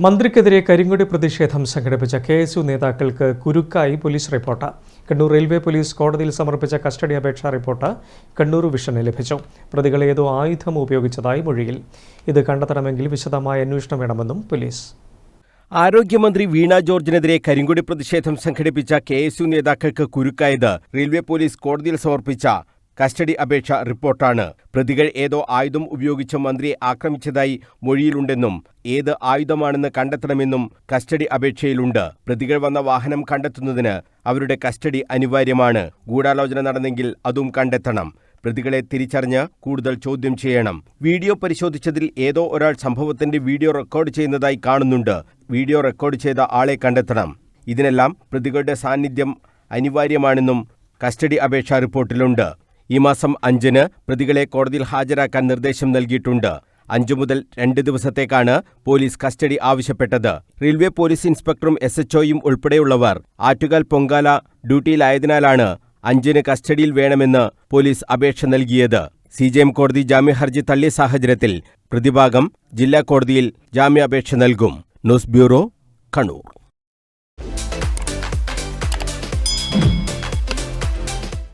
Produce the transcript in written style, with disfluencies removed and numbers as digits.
മന്ത്രിക്കെതിരെ കരിങ്കൊടി പ്രതിഷേധം സംഘടിപ്പിച്ച കെഎസ്യു നേതാക്കൾക്ക് കുരുക്കായി police report. Kannur railway police കോടതിയിൽ സമർപ്പിച്ച കസ്റ്റഡി അപേക്ഷാ റിപ്പോർട്ട് കണ്ണൂർ വിഷന് ലഭിച്ചു. പ്രതികൾ ഏതോ ആയുധം ഉപയോഗിച്ചതായി മൊഴിയിൽ. ഇത് കണ്ടെത്തണമെങ്കിൽ വിശദമായ അന്വേഷണം വേണമെന്നും പോലീസ്. ആരോഗ്യമന്ത്രി വീണ ജോർജിനെതിരെ കരിങ്കൊടി പ്രതിഷേധം സംഘടിപ്പിച്ച കെഎസ്യു നേതാക്കൾക്ക് കുരുക്കായത് റെയിൽവേ പോലീസ് കോടതിയിൽ സമർപ്പിച്ച കസ്റ്റഡി അപേക്ഷ റിപ്പോർട്ടാണ്. പ്രതികൾ ഏതോ ആയുധം ഉപയോഗിച്ച് മന്ത്രിയെ ആക്രമിച്ചതായി മൊഴിയിലുണ്ടെന്നും ഏത് ആയുധമാണെന്ന് കണ്ടെത്തണമെന്നും കസ്റ്റഡി അപേക്ഷയിലുണ്ട്. പ്രതികൾ വന്ന വാഹനം കണ്ടെത്തുന്നതിന് അവരുടെ കസ്റ്റഡി അനിവാര്യമാണ്. ഗൂഢാലോചന നടന്നെങ്കിൽ അതും കണ്ടെത്തണം. പ്രതികളെ തിരിച്ചറിഞ്ഞ് കൂടുതൽ ചോദ്യം ചെയ്യണം. വീഡിയോ പരിശോധിച്ചതിൽ ഏതോ ഒരാൾ സംഭവത്തിന്റെ വീഡിയോ റെക്കോർഡ് ചെയ്യുന്നതായി കാണുന്നുണ്ട്. വീഡിയോ റെക്കോർഡ് ചെയ്ത ആളെ കണ്ടെത്തണം. ഇതിനെല്ലാം പ്രതികളുടെ സാന്നിധ്യം അനിവാര്യമാണെന്നും കസ്റ്റഡി അപേക്ഷാ റിപ്പോർട്ടിലുണ്ട്. ഈ മാസം 5-ന് പ്രതികളെ കോടതിയിൽ ഹാജരാക്കാൻ നിർദ്ദേശം നൽകിയിട്ടുണ്ട്. 5 മുതൽ 2 ദിവസത്തേക്കാണ് പോലീസ് കസ്റ്റഡി ആവശ്യപ്പെട്ടത്. റെയിൽവേ പോലീസ് ഇൻസ്പെക്ടറും SHOയും ഉൾപ്പെടെയുള്ളവർ ആറ്റുകാൽ പൊങ്കാല ഡ്യൂട്ടിയിലായതിനാലാണ് 5-ന് കസ്റ്റഡിയിൽ വേണമെന്ന് പോലീസ് അപേക്ഷ നൽകിയത്. CJM കോടതി ജാമ്യഹർജി തള്ളിയ സാഹചര്യത്തിൽ പ്രതിഭാഗം ജില്ലാ കോടതിയിൽ ജാമ്യാപേക്ഷ നൽകും. News bureau, Kannur.